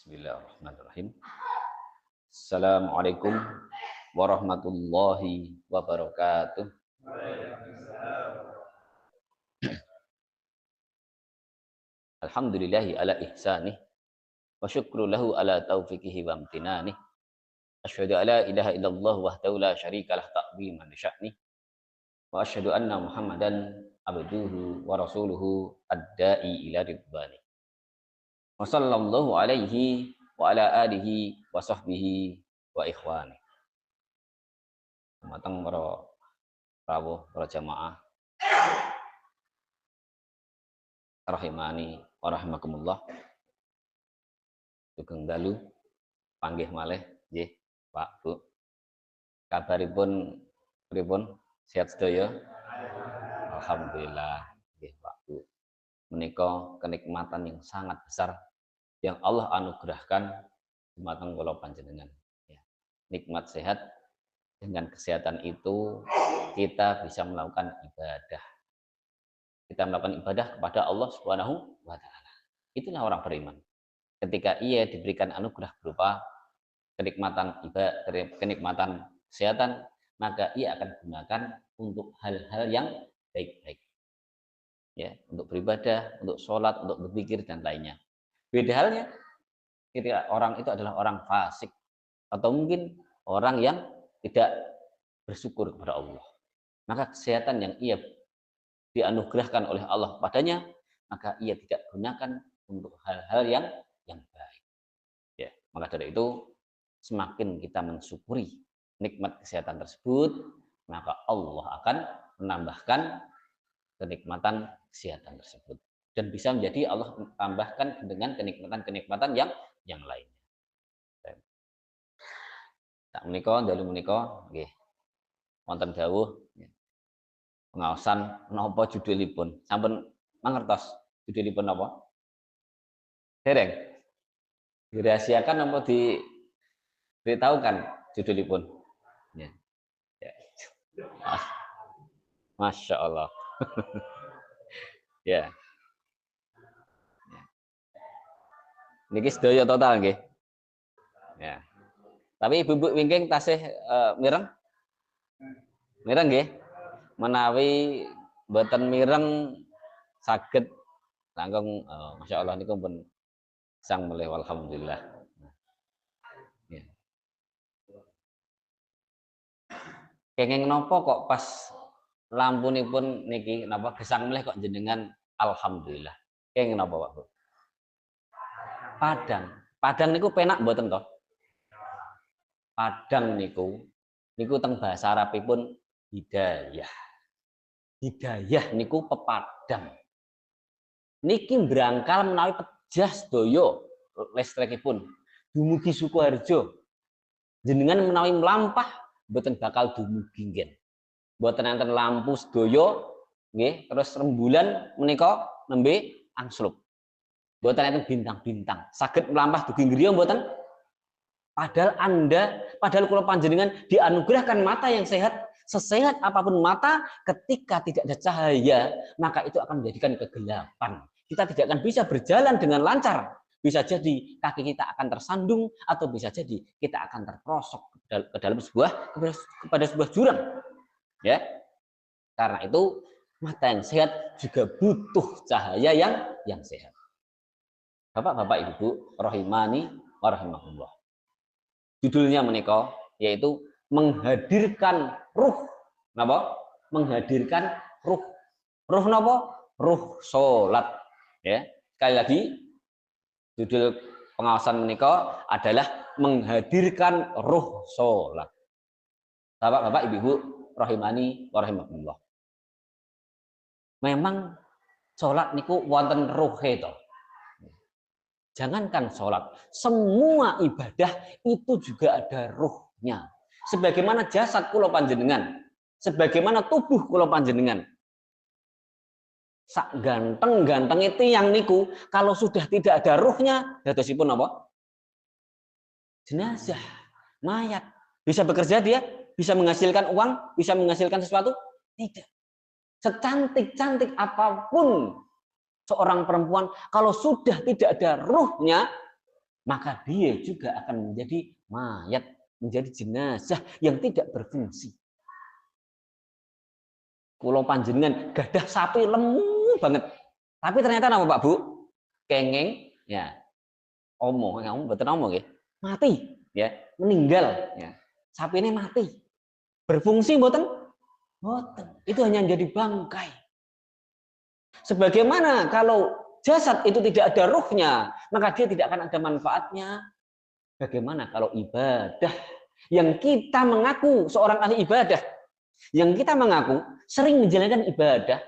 Bismillahirrahmanirrahim. Assalamualaikum warahmatullahi wabarakatuh. Alhamdulillahi ala ihsanih wa syukru lahu ala taufiqihi wa amtinanih. Asyhadu an la ilaha illallah wahdahu la syarikalah ta'ziman li sya'nih. Wa asyhadu anna Muhammadan abduhu wa rasuluhu ad-da'i ila ridwani. Wa sallallahu alaihi wa ala alihi wa sahbihi wa ikhwani. Matang para rawuh para jamaah rahimani wa rahimakumullah. Sugeng dalu panggih malih nggih Pak Bu. Kabaripun pripun? Sehat sedaya? Alhamdulillah nggih Pak Bu. Menika kenikmatan yang sangat besar yang Allah anugerahkan dumateng kula panjenengan. Ya. Nikmat sehat, dengan kesehatan itu kita bisa melakukan ibadah. Kita melakukan ibadah kepada Allah Subhanahu wa taala. Itulah orang beriman. Ketika ia diberikan anugerah berupa kenikmatan ibadah, kenikmatan kesehatan, maka ia akan gunakan untuk hal-hal yang baik-baik. Ya, untuk beribadah, untuk sholat, untuk berzikir dan lainnya. Beda halnya ketika orang itu adalah orang fasik atau mungkin orang yang tidak bersyukur kepada Allah. Maka kesehatan yang ia dianugerahkan oleh Allah padanya, maka ia tidak gunakan untuk hal-hal yang baik. Ya, maka dari itu semakin kita mensyukuri nikmat kesehatan tersebut, maka Allah akan menambahkan kenikmatan kesehatan tersebut dan bisa menjadi Allah tambahkan dengan kenikmatan-kenikmatan yang lainnya. Tak menika dalu menika nggih wonten dawuh pengaosan napa judulipun. Sampun mangertos judulipun napa? Dereng. Dirahasiakan apa diberitahukan judulipun? Ya. Ya. Masya Allah. Ya. Niki sedaya total nggih. Ya. Tapi Ibu wingking tasih mireng? Mireng nggih. Menawi mboten mireng saged langkung Masya Allah niku pun sang melih alhamdulillah. Ya. Kenging napa kok pas lampunipun niki napa gesang melih kok jenengan alhamdulillah. Kenging napa Pak Bu? Padang niku penak mboten toh? Padang niku teng bahasa Arabipun hidayah. Hidayah niku pepadang. Niki brangkal menawi pejah sedaya listrikipun dumugi Sukoharjo. Jenengan menawi mlampah mboten bakal dumugi ngen. Mboten enten lampu sedaya nggih, terus rembulan menika nembe angsluk. Mboten enten bintang-bintang. Saged mlampah dugi griya mboten? Padahal kula panjenengan dianugerahkan mata yang sehat, sesehat apapun mata, ketika tidak ada cahaya, maka itu akan menjadikan kegelapan. Kita tidak akan bisa berjalan dengan lancar. Bisa jadi kaki kita akan tersandung, atau bisa jadi kita akan terperosok ke dalam kepada sebuah jurang. Ya, karena itu mata yang sehat juga butuh cahaya yang sehat. Bapak-bapak Ibu rahimani wa rahimakumullah. Judulnya menika yaitu menghadirkan ruh. Napa? Menghadirkan ruh. Ruh napa? Ruh salat. Ya. Sekali lagi judul pengawasan menika adalah menghadirkan ruh salat. Bapak-bapak Ibu rahimani wa rahimakumullah. Memang salat niku wonten ruhe to. Jangankan sholat, semua ibadah itu juga ada ruhnya. Sebagaimana jasad kula panjenengan, sebagaimana tubuh kula panjenengan. Sak ganteng itu yang niku, kalau sudah tidak ada ruhnya, dadosipun apa? Jenazah, mayat. Bisa bekerja dia? Bisa menghasilkan uang? Bisa menghasilkan sesuatu? Tidak. Secantik-cantik apapun seorang perempuan, kalau sudah tidak ada ruhnya, maka dia juga akan menjadi mayat, menjadi jenazah yang tidak berfungsi. Kulo panjenengan gadah sapi lemu banget, tapi ternyata apa Pak Bu? Kengeng, ya, kamu betul omong ya, mati, ya, meninggal, ya, sapi ini mati, berfungsi mboten? Mboten, itu hanya jadi bangkai. Sebagaimana kalau jasad itu tidak ada ruhnya, maka dia tidak akan ada manfaatnya. Bagaimana kalau ibadah yang kita mengaku seorang ahli ibadah, yang kita mengaku sering menjalankan ibadah,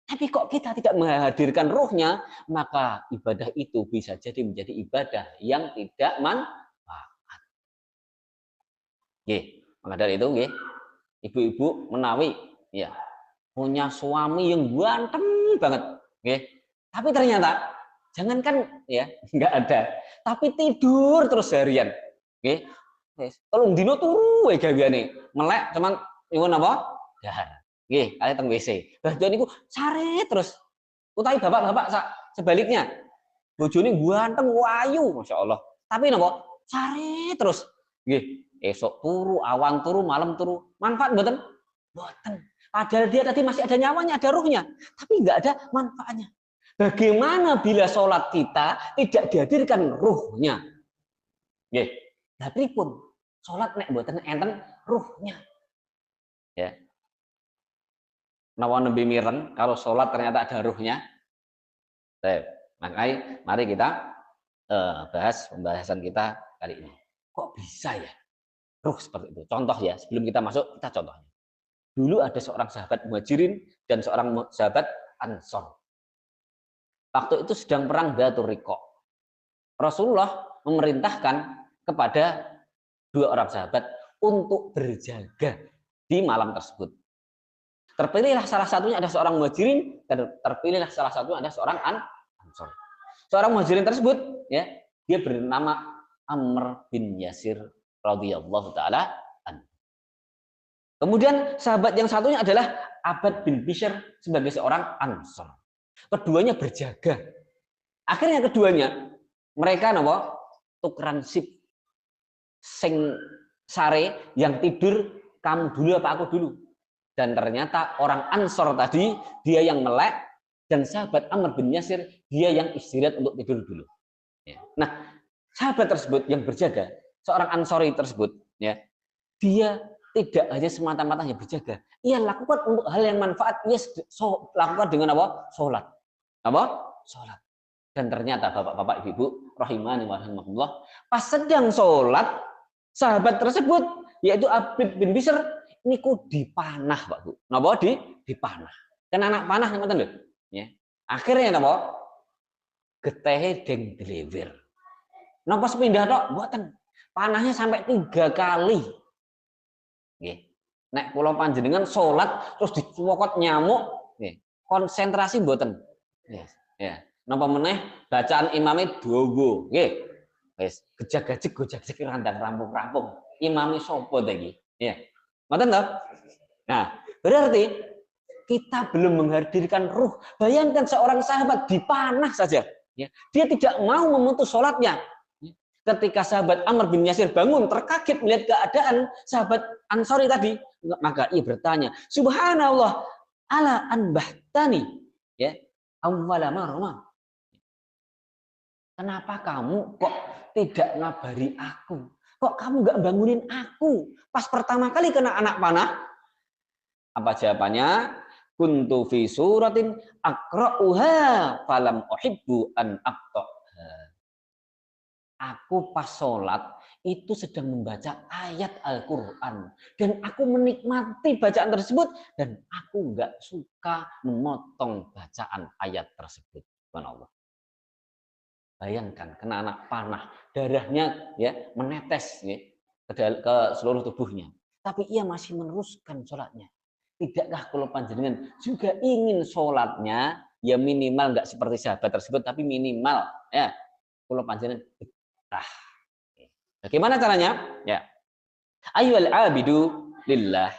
tapi kok kita tidak menghadirkan ruhnya, maka ibadah itu bisa jadi menjadi ibadah yang tidak manfaat. Maka dari itu, ibu-ibu menawi, ya, punya suami yang ganteng banget, tapi ternyata jangankan ya nggak ada, tapi tidur terus harian, tolong dino turu gaweane melek cuman nyuwun apa? Dahar. Nggih, kali teng WC. Badan niku sare terus. Utawi bapak-bapak sebaliknya. Bojone ganteng wayu, Masya Allah. Tapi napa? Sare terus. Nggih, esok turu, awan turu, malam turu. Manfaat mboten? Mboten. Padahal dia tadi masih ada nyawanya, ada ruhnya, tapi nggak ada manfaatnya. Bagaimana bila sholat kita tidak dihadirkan ruhnya? Nggih, tapi pun sholat nek mboten enten ruhnya. Ya. Nawa nembe mireng kalau sholat ternyata ada ruhnya. Makanya mari kita bahas pembahasan kita kali ini. Kok bisa ya ruh seperti itu? Contoh ya, sebelum kita masuk kita contohnya. Dulu ada seorang sahabat Muhajirin dan seorang sahabat Ansor. Waktu itu sedang perang Dhatur Riqa. Rasulullah memerintahkan kepada dua orang sahabat untuk berjaga di malam tersebut. Terpilihlah salah satunya ada seorang Muhajirin dan terpilihlah salah satunya ada seorang Ansor. Seorang Muhajirin tersebut, ya, dia bernama Amr bin Yasir radhiyallahu taala anhu. Kemudian sahabat yang satunya adalah Abad bin Bishr sebagai seorang Ansor. Keduanya berjaga. Akhirnya keduanya mereka tukeran sip, sing sare yang tidur kamu dulu apa aku dulu. Dan ternyata orang Ansor tadi dia yang melek dan sahabat Amr bin Yasir dia yang istirahat untuk tidur dulu. Nah, sahabat tersebut yang berjaga, seorang Ansori tersebut, ya, dia tidak hanya semata-mata hanya berjaga, ia lakukan untuk hal yang manfaat, ia lakukan dengan apa? Sholat. Apa? Sholat. Dan ternyata bapak-bapak ibu-ibu rahimani wa rahimakumullah, pas sedang sholat, sahabat tersebut yaitu Abid bin Bishr niku dipanah, Pak Bu. Napa dipanah. Kan anak panah ngoten lho, ya. Akhirnya napa? Getehe deng delewer. Napa sepindah tok? Mboten. Panahnya sampai 3 kali. Nggih. Nek kula panjenengan salat terus dicuwokot nyamuk, nggih. Konsentrasi mboten. Yes. Ya. Napa meneh bacaan imame dawa, nggih. Wis gejag-gajeg gojag-gajeg randang rampung-rampung. Imame sapa ta iki? Ya. Ngoten toh? Nah, berarti kita belum menghadirkan ruh. Bayangkan seorang sahabat dipanah saja, ya. Dia tidak mau memutus sholatnya. Ketika sahabat Amr bin Yasir bangun terkaget melihat keadaan sahabat Ansori tadi, maka ia bertanya, Subhanallah, ala anbahtani, ya, awwala marrah. Kenapa kamu kok tidak ngabari aku? Kok kamu nggak bangunin aku? Pas pertama kali kena anak panah, apa jawabannya? Kuntu fi suratin aqra'uha falam uhibbu an aqta'ha. Aku pas sholat itu sedang membaca ayat Al-Quran dan aku menikmati bacaan tersebut dan aku nggak suka memotong bacaan ayat tersebut. Subhanallah. Bayangkan kena anak panah, darahnya ya menetes ya, ke seluruh tubuhnya. Tapi ia masih meneruskan sholatnya. Tidakkah kalau panjenengan juga ingin sholatnya ya minimal nggak seperti sahabat tersebut, tapi minimal ya kalau panjenengan betah. Bagaimana caranya? Ya, ayyuhal abidu lillah.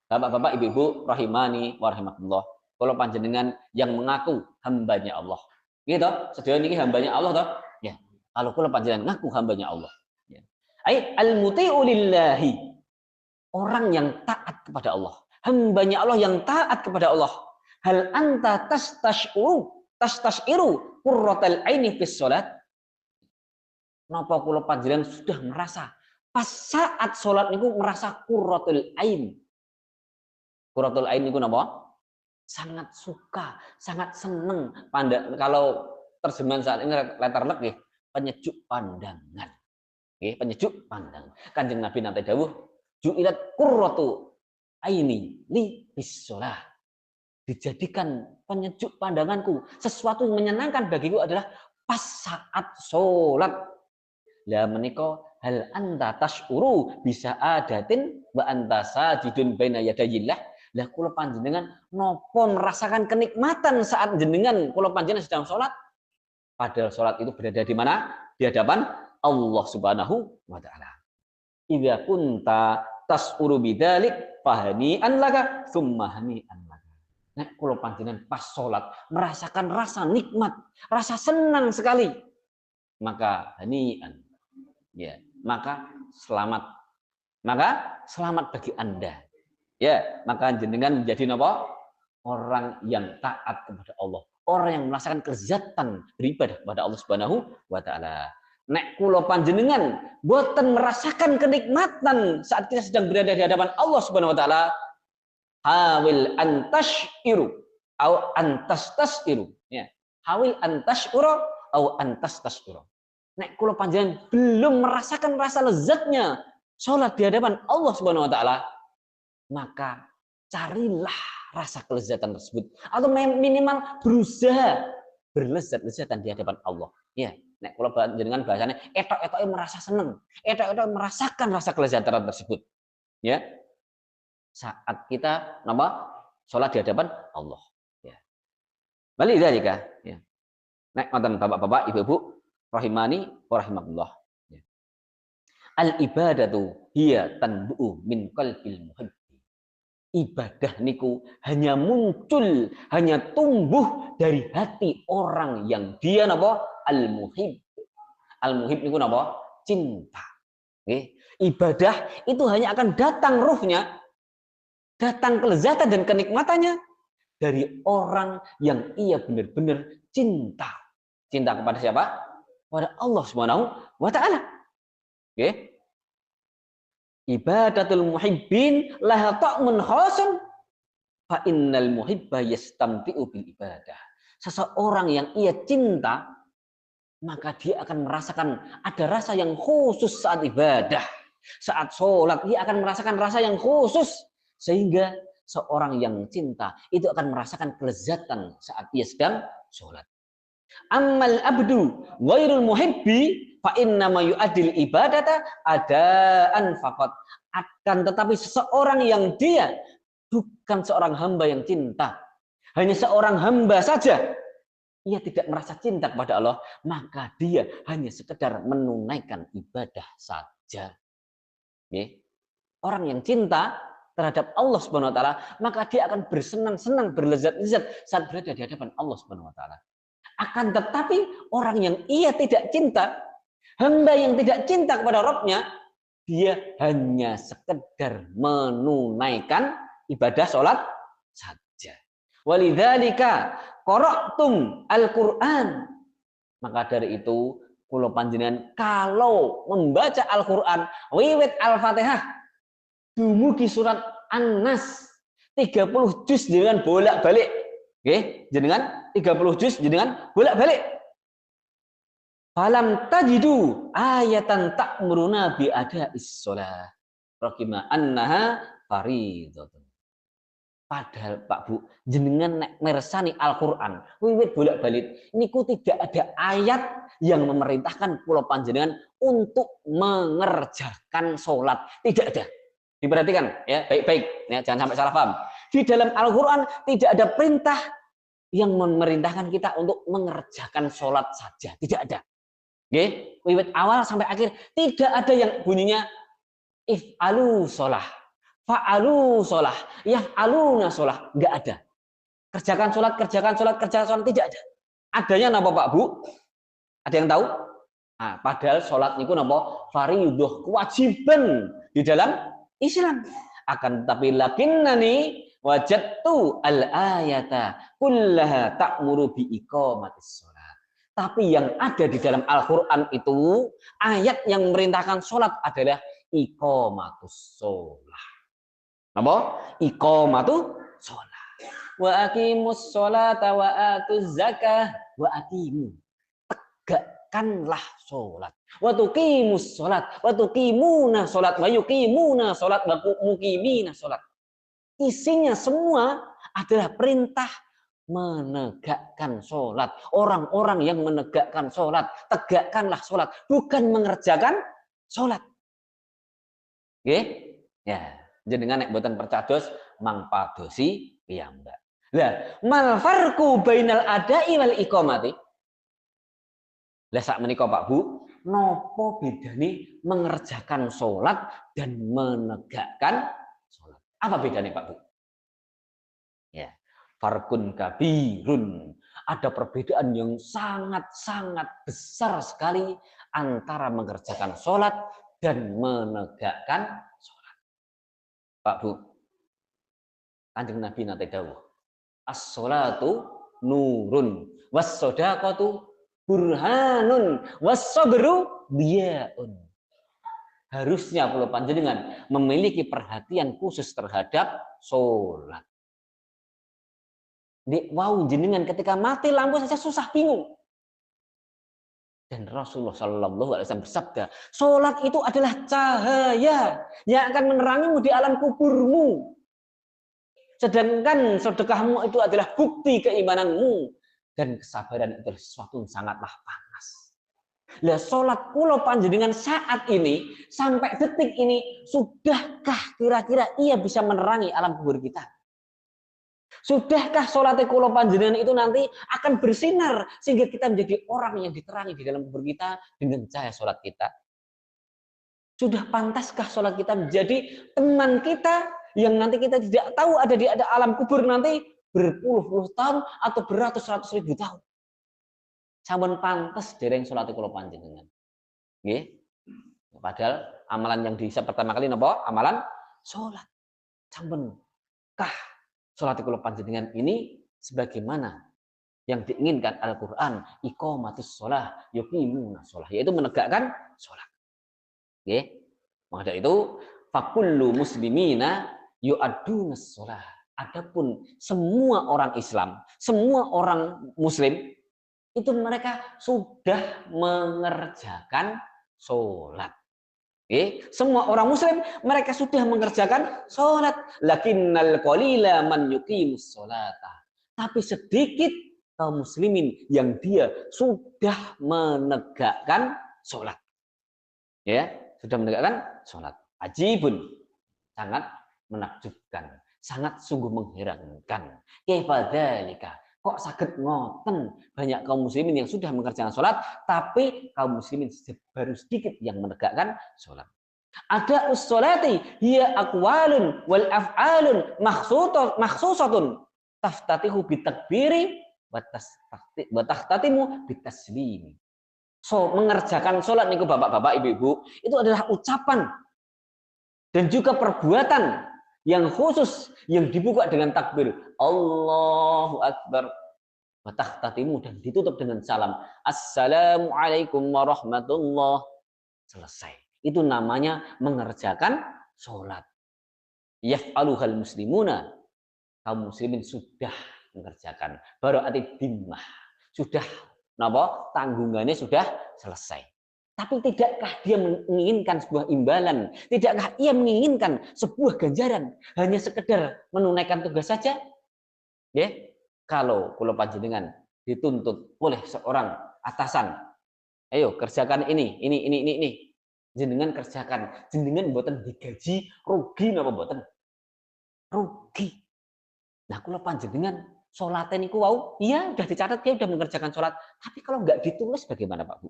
Bapak-bapak, ibu-ibu rahimani wa rahimakumullah. Kalau panjenengan yang mengaku hambanya Allah. Gitu, sedaya niki hambanya Allah toh. Ya. Kalau kula panjenengan ngaku hambanya Allah. Ya. Ai al-muti'u lillahi. Orang yang taat kepada Allah. Hambanya Allah yang taat kepada Allah. Hal anta tastashiru qurratal aini fis salat. Napa kula panjenengan sudah merasa pas saat salat niku merasa qurratul ain. Qurratul ain niku napa? Sangat suka, sangat seneng. Kalau terjemahan saat ini letterlek nggih, penyejuk pandangan. Nggih, penyejuk pandangan. Kanjeng Nabi nate dawuh, ju'ilat qurratu aini li bisolah. Dijadikan penyejuk pandanganku, sesuatu yang menyenangkan bagiku adalah pas saat salat. Lah menika hal anta tashuru bisa adatin wa anta sajidun baina yadayillah. Lah kula panjenengan napa merasakan kenikmatan saat jenengan kula panjenengan sedang sholat? Padahal sholat itu berada di mana? Di hadapan Allah Subhanahu wa taala. Idza kunta tas'uru bidzalik fahani'an laka tsumma hani'an laka. Nek kula panjenengan pas sholat merasakan rasa nikmat, rasa senang sekali, maka hani'an. Ya, maka selamat. Maka selamat bagi Anda. Ya, maka jenengan menjadi napa? Orang yang taat kepada Allah, orang yang merasakan kelezatan beribadah kepada Allah Subhanahu wa taala. Nek kula panjenengan boten merasakan kenikmatan saat kita sedang berada di hadapan Allah Subhanahu wa taala, hawil antashiru au antastashiru. Ya, hawil antashura au antastashiru. Nek kula panjenengan belum merasakan rasa lezatnya salat di hadapan Allah Subhanahu wa taala, maka carilah rasa kelezatan tersebut atau minimal berusaha berlezat-lezatan di hadapan Allah. Ya, nek kula panjenengan bahasanya etok-etoke merasa seneng, etok-etok merasakan rasa kelezatan tersebut. Ya. Saat kita napa? Salat di hadapan Allah, ya. Balik dalika, ya. Nek wonten Bapak-bapak, Ibu-ibu rahimani wa rahimakumullah. Ya. Al ibadatu hiya tanbu'u min qalbil muhibb. Ibadah niku hanya muncul, hanya tumbuh dari hati orang yang dia napa? Al-muhib. Al-muhib niku napa? Cinta. Okay. Ibadah itu hanya akan datang ruhnya, datang kelezatan dan kenikmatannya dari orang yang ia benar-benar cinta. Cinta kepada siapa? Kepada Allah Subhanahu wa taala. Oke. Okay. Ibadatul muhibbin laha ta'mun khasun fa innal muhibba yastamti'u bil ibadah. Seseorang yang ia cinta, maka dia akan merasakan ada rasa yang khusus saat ibadah. Saat sholat, dia akan merasakan rasa yang khusus. Sehingga seorang yang cinta itu akan merasakan kelezatan saat dia sedang sholat. Ammal abdu ghairul muhibbi fa inna ma yu'adil ibadata adaan faqat. Akan tetapi seseorang yang dia bukan seorang hamba yang cinta, hanya seorang hamba saja, ia tidak merasa cinta kepada Allah, maka dia hanya sekedar menunaikan ibadah saja. Okay. Orang yang cinta terhadap Allah Subhanahu wa taala, maka dia akan bersenang-senang, berlezat-lezat saat berada di hadapan Allah Subhanahu wa taala. Akan tetapi orang yang ia tidak cinta, hamba yang tidak cinta kepada Rabb-nya, dia hanya sekedar menunaikan ibadah sholat saja. Walidzalika qara'tum al-Qur'an. Maka dari itu, kula panjenengan kalau membaca Al-Qur'an, wiwit Al-Fatihah, dumugi surat An-Nas 30 juz dengan bolak-balik. Oke, jenengan 30 juz jenengan bolak-balik. Falam tajidu ayatan ta'muruna bi ada'is shalah. Raqima annaha fardhatun. Padahal Pak Bu, jenengan nek mersani Al-Qur'an, wiwit bolak-balik niku tidak ada ayat yang memerintahkan kula panjenengan untuk mengerjakan salat. Tidak ada. Diperhatikan ya, baik-baik ya, jangan sampai salah paham. Di dalam Al-Qur'an tidak ada perintah yang memerintahkan kita untuk mengerjakan sholat saja. Tidak ada. Oke? Wiwit awal sampai akhir tidak ada yang bunyinya if'alu sholah, fa'alu sholah, yaf'aluna sholah. Enggak ada. Kerjakan sholat, kerjakan sholat, kerjakan sholat. Tidak ada. Adanya apa Pak Bu? Ada yang tahu? Nah, padahal sholat niku napa fardhu kewajiban di dalam Islam. Akan tetapi lakinnani wajadtu al-ayata kullaha ta'muru bi iqamatis sholat. Tapi yang ada di dalam Al-Qur'an itu ayat yang memerintahkan sholat adalah iqamatus sholat. Apa? Iqamatus sholat. Wa aqimus sholata wa atuz zakah wa aqimu. Tegakkanlah sholat. Wa tuqimus sholat. Wa tuqimuna sholat. Wa yuqimuna sholat. Wa muqimina sholat. Isinya semua adalah perintah menegakkan sholat. Orang-orang yang menegakkan sholat. Tegakkanlah sholat. Bukan mengerjakan sholat. Oke? Ya. Jenengan nek mboten percados mangpadosi piyambak. Lah, mal farqu bainal ada'i wal iqamati? Lah sak menika Pak Bu, napa bedane mengerjakan salat dan menegakkan salat? Apa bedanya Pak Bu? Ya, farqun kabirun. Ada perbedaan yang sangat-sangat besar sekali antara mengerjakan salat dan menegakkan salat. Pak Bu, Kanjeng Nabi nate dawuh, as-sholatu nurun was-shadaqatu burhanun was-sabru diyaun. Harusnya kula panjenengan memiliki perhatian khusus terhadap sholat. Nek wau jenengan ketika mati lampu saja susah bingung. Dan Rasulullah Shallallahu Alaihi Wasallam bersabda, sholat itu adalah cahaya yang akan menerangimu di alam kuburmu. Sedangkan sedekahmu itu adalah bukti keimananmu. Dan kesabaran itu sesuatu yang sangatlah panas. Lah sholat kula panjenengan saat ini, sampai detik ini, sudahkah kira-kira ia bisa menerangi alam kubur kita? Sudahkah sholat kula panjenengan itu nanti akan bersinar, sehingga kita menjadi orang yang diterangi di dalam kubur kita dengan cahaya sholat kita? Sudah pantaskah sholat kita menjadi teman kita yang nanti kita tidak tahu ada di alam kubur nanti berpuluh-puluh tahun atau beratus-ratus ribu tahun. Sampun pantes dereng salat kula panjenengan. Nggih. Padahal amalan yang dihisab pertama kali napa? Amalan salat. Sampun kah salat kula panjenengan ini sebagaimana yang diinginkan Al-Qur'an, iqamatus shalah, yuqimuna shalah, yaitu menegakkan salat. Nggih. Maka dari itu fakullu muslimina yu'addunas shalah. Adapun semua orang Islam, semua orang muslim itu mereka sudah mengerjakan sholat. Semua orang muslim mereka sudah mengerjakan sholat. Lakinnal qalila man yuqimus sholata. Tapi sedikit kaum muslimin yang dia sudah menegakkan sholat. Ya, sudah menegakkan sholat. Ajibun, sangat menakjubkan, sangat sungguh mengherankan. Kaifa kok saged ngoten banyak kaum muslimin yang sudah mengerjakan sholat, tapi kaum muslimin baru sedikit yang menegakkan sholat. Ada ussolati hiya aqwalun wal af'alun makhsusatun taftatihu bitakbiri wa tahtatimu bitaslimi. So, mengerjakan sholat niku bapak-bapak, ibu-ibu, itu adalah ucapan dan juga perbuatan yang khusus yang dibuka dengan takbir Allahu Akbar, watahhtatimu dan ditutup dengan salam Assalamualaikum warahmatullah. Selesai. Itu namanya mengerjakan sholat. Yaf'aluhal muslimuna. Kaum muslimin sudah mengerjakan. Baru dimmah. Sudah napa? Tanggungannya sudah selesai. Tapi tidakkah dia menginginkan sebuah imbalan? Tidakkah ia menginginkan sebuah ganjaran? Hanya sekedar menunaikan tugas saja? Ya, kalau kula panjenengan dituntut oleh seorang atasan, ayo kerjakan ini. Jenengan kerjakan. Jenengan mboten digaji, rugi napa mboten? Rugi. Nah, kula panjenengan salate niku wau, iya sudah dicatat dia sudah mengerjakan salat, tapi kalau enggak ditulis bagaimana Pak Bu?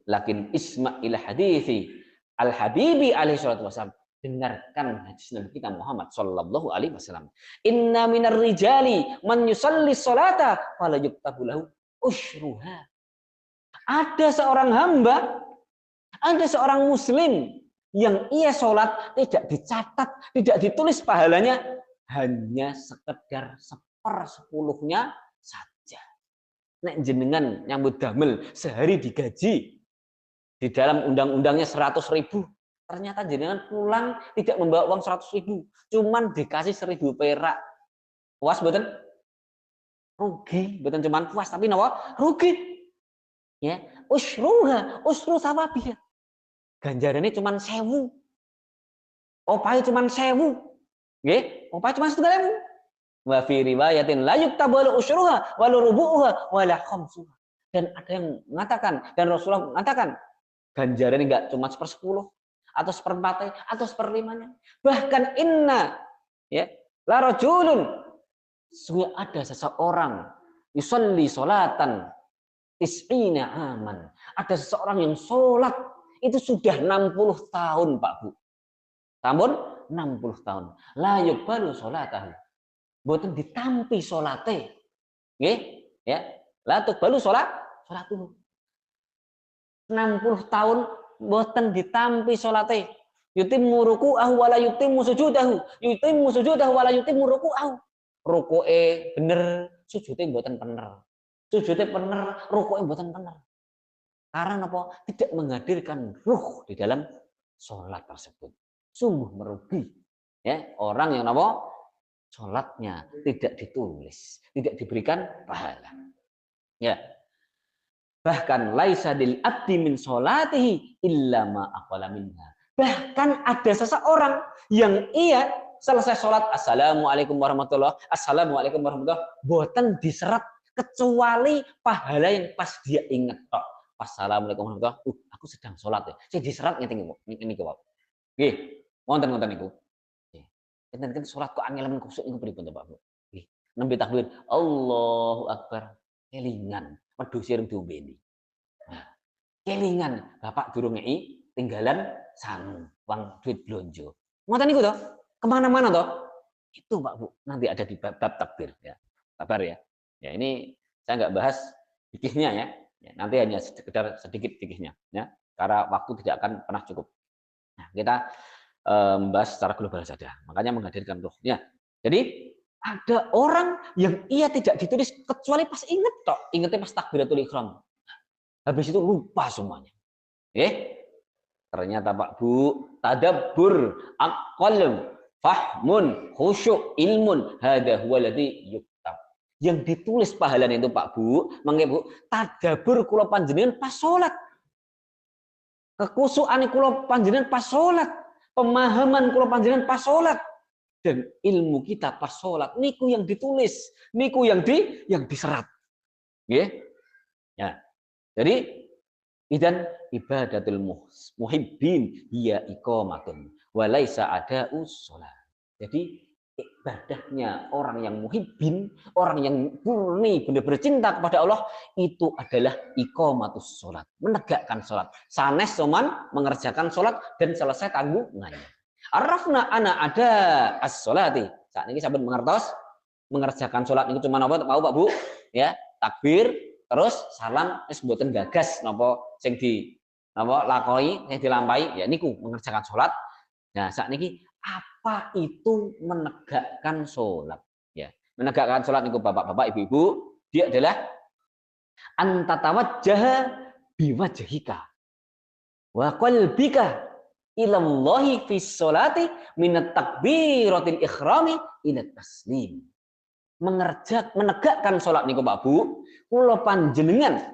Lakin isma' ila hadithi al-habibi alaihi salatu wasallam. Dengarkan hadis Nabi kita Muhammad sallallahu alaihi wasallam. Inna minar rijali man yusalli sholata fala yuktabu lahu usyruha. Ada seorang hamba, ada seorang muslim yang ia sholat tidak dicatat, tidak ditulis pahalanya, hanya sekedar 1/10-nya saja. Nek jenengan nyambut damel sehari digaji, di dalam undang-undangnya 100.000, ternyata jenengan pulang tidak membawa uang 100.000, cuman dikasih 1.000 perak. Puas betul? Rugi, betul cuman puas, tapi nawa rugi. Ya, usru sawabiha. Ganjarannya cuman 1.000. Opahe cuman 1.000. Nggih, opahe cuman 1.000. Wa fi riwayatin la yuktabalu usruha wa rubu'uha wa la khamsuha. Dan ada yang mengatakan, dan Rasulullah mengatakan, ganjarannya enggak cuma 1/10 atau 1/4 atau 1/5-nya. Bahkan inna ya, la rajulun, sungguh ada seseorang yusolli solatan is'ina aman. Ada seseorang yang sholat itu sudah 60 tahun, Pak Bu. Tahun 60 tahun. La yuqbalu sholatahu. Boten ditampi salate. Nggih, ya. La tuqbalu salatuhu. 60 tahun boten ditampi salate. Yutimmu ruku'ahu wa la yutimmu sujudahu. Yutimmu sujudahu wa la yutimmu ruku'ahu. Ruku'e bener, sujude boten bener. Sujude bener, ruku'e boten bener. Karena apa? Tidak menghadirkan ruh di dalam sholat tersebut. Sungguh merugi. Ya, orang yang apa? Sholatnya tidak ditulis, tidak diberikan pahala. Ya. Bahkan laisa lil abdi min sholatihi illa ma aqala minha. Bahkan ada seseorang yang ia selesai sholat, assalamualaikum warahmatullahi, assalamualaikum warahmatullahi, boten diserat kecuali pahala yang pas dia ingat tok. Assalamualaikum warahmatullahi, aku sedang sholat ya. Saya diserat ngene iki kok. Nggih, wonten niku. Enten kan sholat kok angel kusuk niku pripun to Pak Bu? Nggih, nembe takbir, Allahu Akbar, kelingan, wedhus sing diombeni. Nah, kelingan, Bapak durung ngeki tinggalan sangu, uang duit blonjo. Ngoten niku to? Kemana-mana to? Itu Pak Bu, nanti ada di bab takbir ya. Sabar ya. Ya ini saya nggak bahas fikihnya ya. Ya. Nanti hanya sekedar sedikit fikihnya ya. Karena waktu tidak akan pernah cukup. Nah, kita membahas secara global saja. Makanya menghadirkan ruhnya. Jadi ada orang yang ia tidak ditulis kecuali pas inget tok. Ingetnya pas takbiratul ihram. Habis itu lupa semuanya. Ternyata Pak Bu, tadabbur, aqalm, fahmun, khusyuk, ilmun, hada huwa ladzi yuktab. Yang ditulis pahalanya itu Pak Bu, mangke Bu, tadabbur kula panjenengan pas salat. Kekusukan kula panjenengan pas salat. Pemahaman kula panjenengan pas salat dan ilmu kita pas salat niku yang ditulis, niku yang diserat. Nggih. Ya. Jadi idan ibadatul muhibbin hiya iqamatun wa laisa ada'us shalah. Jadi ibadahnya orang yang muhibbin, orang yang murni benar-benar cinta kepada Allah itu adalah iqamatus sholat, menegakkan sholat. Sanes soman mengerjakan sholat dan selesai tanggungannya. Arafna ana ada as-sholati. Saat ini sahabat mengertos mengerjakan sholat itu cuma apa? Tahu Pak Bu? Ya, takbir, terus salam, wis mboten gagas napa sing di napa lakoni, sing dilampahi, ya niku mengerjakan sholat. Nah, saat ini apa itu menegakkan sholat? Ya, menegakkan sholat niku bapak-bapak, ibu-ibu, dia adalah antatawajjaha biwajhika wa qalbika ilallahi fis sholati minat takbiratil ikhrami ila taslim. Menegakkan sholat niku Pak Bu, kula panjenengan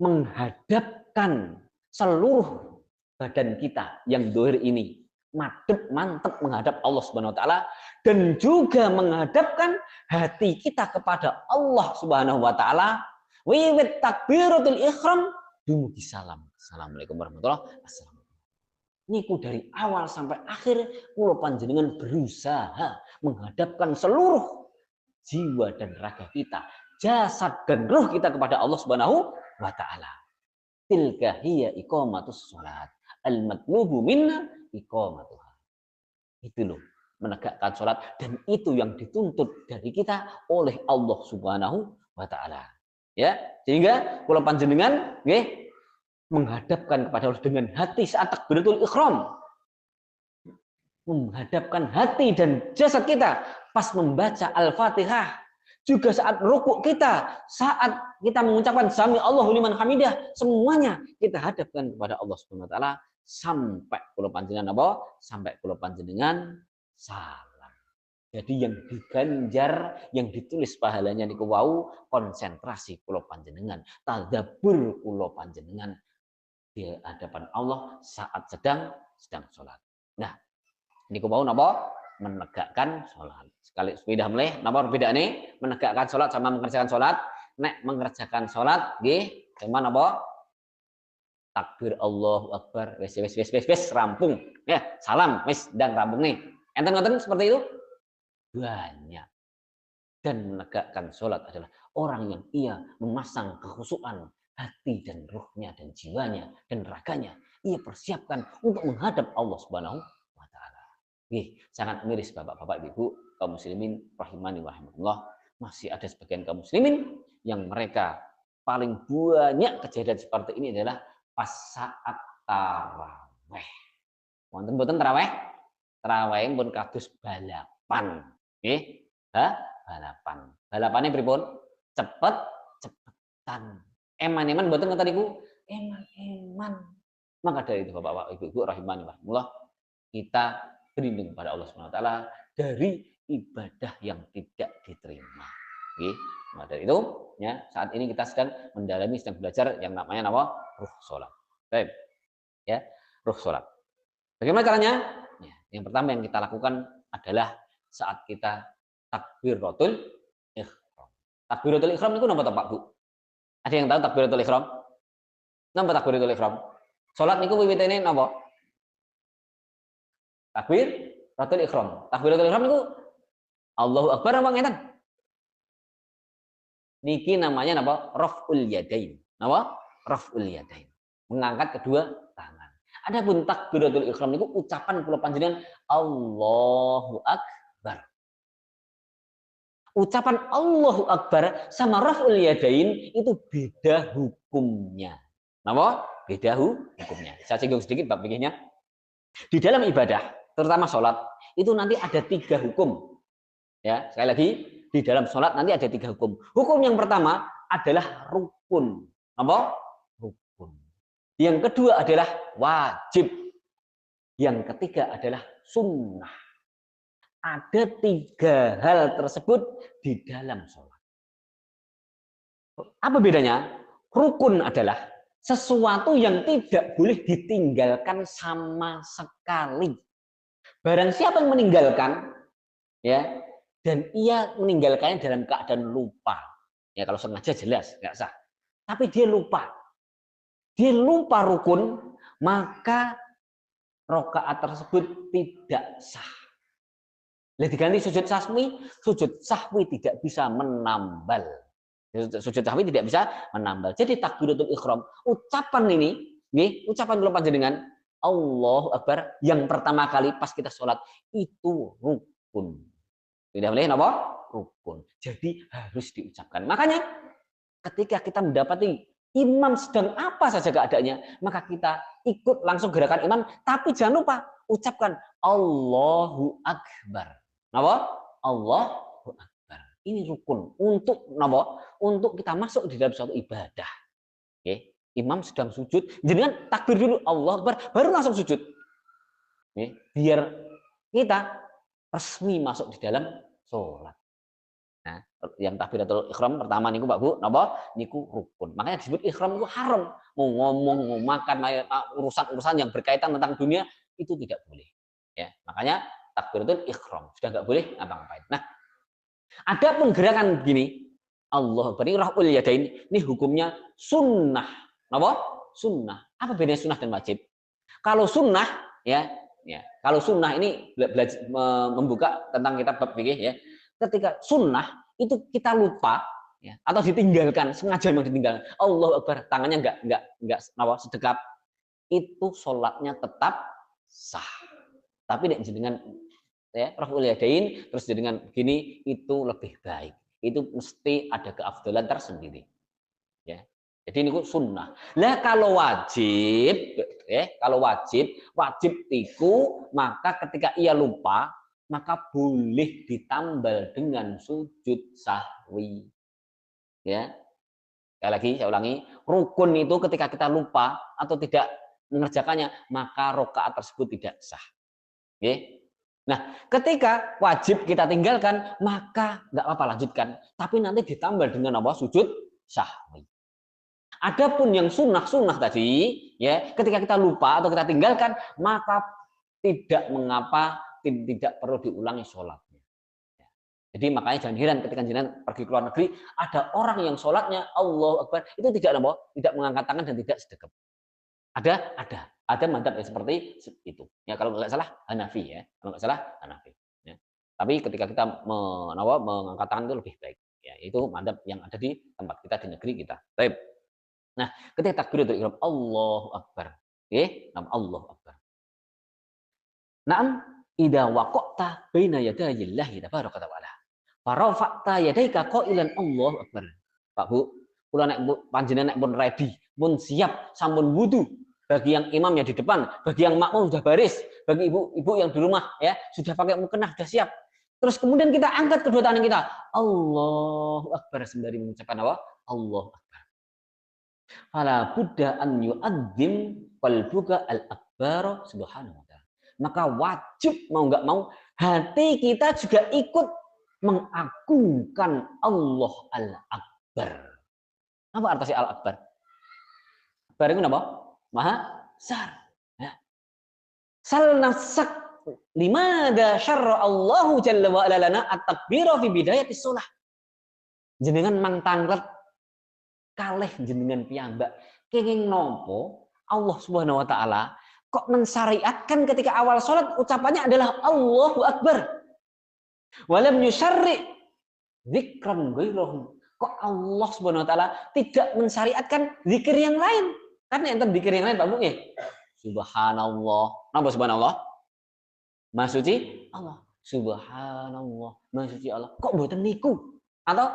menghadapkan seluruh badan kita yang dohir ini mantep menghadap Allah Subhanahu wa taala dan juga menghadapkan hati kita kepada Allah Subhanahu wa taala wiwit takbiratul ihram dumugi salam. Assalamualaikum warahmatullahi wabarakatuh. Niku dari awal sampai akhir kula panjenengan berusaha menghadapkan seluruh jiwa dan raga kita, jasad dan ruh kita kepada Allah Subhanahu wa taala. Tilka hiya iqamatus shalat. Al-matlubu minna iqamatuha. Itu loh, menegakkan sholat dan itu yang dituntut dari kita oleh Allah Subhanahu wa taala. Ya, sehingga kula panjenengan nggih menghadapkan kepada Allah dengan hati saat takbiratul ihram. Menghadapkan hati dan jasad kita pas membaca Al-Fatihah. Juga saat rukuk kita, saat kita mengucapkan sami Allahu liman hamidah, semuanya kita hadapkan kepada Allah Subhanahu wa taala sampai kula panjenengan apa? Sampai kula panjenengan salam. Jadi yang diganjar, yang ditulis pahalanya niku wau konsentrasi kula panjenengan, tadabbur kula panjenengan di hadapan Allah saat sedang sholat. Nah, niku wau napa? Menegakkan sholat. Sekali sepeda meleh, napa bedane menegakkan sholat sama mengerjakan sholat? Nek mengerjakan sholat, nggih, cuman napa? Takbir Allahu Akbar, wes rampung. Ya, salam, wes dan rampung nih. Enten ngoten seperti itu? Banyak. Dan menegakkan sholat adalah orang yang ia memasang kekhusyukan hati dan ruhnya dan jiwanya dan raganya. Ia persiapkan untuk menghadap Allah Subhanahu wa taala. Sangat miris Bapak-bapak Ibu kaum muslimin rahimani wa rahimakumullah, masih ada sebagian kaum muslimin yang mereka paling banyak kejadian seperti ini adalah pas saat taraweh. Wonten mboten taraweh? Taraweh pun kados balapan. Nggih. Balapan. Balapannya pripun? Cepetan. Eman-eman mboten ngoten niku? Eman-eman. Maka dari itu Bapak-bapak Ibu-ibu rahimani wa rahimakumullah, kita berlindung pada Allah Subhanahu wa taala dari ibadah yang tidak diterima. Oke. Nah, dari itu ya, saat ini kita sedang belajar yang namanya ruh salat. Baik. Ya, ruh salat. Bagaimana caranya? Ya, yang pertama yang kita lakukan adalah saat kita takbiratul ihram. Takbiratul ihram itu napa Pak Bu? Ada yang tahu takbiratul ihram? Napa takbiratul ihram? Salat niku wiwitane napa? Takbiratul ihram. Takbiratul ihram niku Allahu Akbar apa ngeten? Niki namanya napa? Raf'ul yadain. Napa? Raf'ul yadain. Mengangkat kedua tangan. Adapun takbiratul ihram niku ucapan kula panjenengan Allahu Akbar. Ucapan Allahu Akbar sama raf'ul yadain itu beda hukumnya. Napa? Beda hukumnya. Saya singgung sedikit bab fikihnya. Di dalam ibadah, terutama sholat, itu nanti ada 3 hukum. Ya, sekali lagi, di dalam sholat nanti ada 3 hukum. Hukum yang pertama adalah rukun. Apa? Rukun. Yang kedua adalah wajib. Yang ketiga adalah sunnah. Ada 3 hal tersebut di dalam sholat. Apa bedanya? Rukun adalah sesuatu yang tidak boleh ditinggalkan sama sekali. Barang siapa yang meninggalkan, ya, dan ia meninggalkannya dalam keadaan lupa. Ya, kalau sengaja jelas nggak sah. Tapi dia lupa rukun, maka rakaat tersebut tidak sah. Lah diganti sujud sahwi tidak bisa menambal. Sujud sahwi tidak bisa menambal. Jadi takbiratul ihram, ucapan ini, nggih, ucapan kula panjenengan Allahu Akbar yang pertama kali pas kita sholat itu rukun. Tidak boleh napa? Rukun. Jadi harus diucapkan. Makanya ketika kita mendapati imam sedang apa saja keadaannya, maka kita ikut langsung gerakan imam, tapi jangan lupa ucapkan Allahu Akbar. Napa? Allahu Akbar. Ini rukun untuk napa? Untuk kita masuk di dalam suatu ibadah. Oke, imam sedang sujud, jangan takbir dulu Allahu Akbar, baru langsung sujud. Oke, biar kita resmi masuk di dalam sholat. Nah, yang takbiratul ihram pertama niku Pak Bu, napa? Niku rukun. Makanya disebut ihram itu haram. Mau ngomong, mau makan, urusan-urusan yang berkaitan tentang dunia itu tidak boleh. Ya, makanya takbiratul ihram sudah nggak boleh ngapa-ngapain. Nah, ada penggerakan begini, Allah Akbar, ini raf'ul yadain, ini hukumnya sunnah. Napa? Sunnah. Apa bedanya sunnah dan wajib? Kalau sunnah, ya, kalau sunnah ini belajar membuka tentang kitab bab fikih ya. Ketika sunnah itu kita lupa ya, atau ditinggalkan, sengaja memang ditinggalkan. Allahu Akbar, tangannya enggak sedekap. Itu sholatnya tetap sah. Tapi dengan ya, raf'ul yadain terus dengan begini itu lebih baik. Itu mesti ada keafdalan tersendiri. Ya. Jadi ini sunnah. Lah kalau wajib, wajib tiku, maka ketika ia lupa, maka boleh ditambal dengan sujud sahwi. Ya. Sekali lagi saya ulangi, rukun itu ketika kita lupa atau tidak mengerjakannya, maka rakaat tersebut tidak sah. Oke. Nah, ketika wajib kita tinggalkan, maka nggak apa-apa lanjutkan. Tapi nanti ditambal dengan apa? Sujud sahwi. Adapun yang sunnah-sunnah tadi, ya, ketika kita lupa atau kita tinggalkan, maka tidak mengapa, tidak perlu diulangi sholatnya. Jadi makanya jangan heran ketika jenengan pergi ke luar negeri, ada orang yang sholatnya Allahu Akbar itu tidak mengangkat tangan dan tidak sedekap. Ada madzhab yang seperti itu. Ya kalau nggak salah Hanafi ya, kalau nggak salah Hanafi. Ya. Tapi ketika kita mengangkat tangan itu lebih baik. Ya, itu madzhab yang ada di tempat kita di negeri kita. Baik. Nah, ketika takbiratul ihram Allahu Akbar. Nama Allahu Akbar. Naam, idza waqata baina yadayillahi tabaraka wa ta'ala. Farafa'ta yadaika qailan Allahu Akbar. Pak Bu, kula nek panjenengan nek pun ready, pun siap sampun wudu. Bagi yang imamnya di depan, bagi yang makmum sudah baris, bagi ibu-ibu yang di rumah ya sudah pakai mukena sudah siap. Terus kemudian kita angkat kedua tangan kita, Allahu Akbar sembari mengucapkan apa? Allahu Akbar. Fala budda an yu'adzim qalbuka al-akbar subhanahu wa ta'ala. Maka wajib mau nggak mau hati kita juga ikut mengagungkan Allah al-akbar. Apa artinya al-akbar? Akbar itu apa? Maha besar. Ya. Sal nasak limada syarra Allahu jalla wa ala lana at-takbira fi bidayatis shalah. Jenengan mantanglet kalih jenengan piyambak kenging nopo Allah Subhanahu wa taala kok mensyariatkan ketika awal salat ucapannya adalah Allahu Akbar. Walam yusyarri dzikran ghairahu. Kok Allah Subhanahu wa taala tidak mensyariatkan zikir yang lain? Karena enten zikir yang lain Pak Bu nggih. Subhanallah. Napa subhanallah? Maha suci Allah. Subhanallah. Maha suci Allah. Kok mboten niku? Atau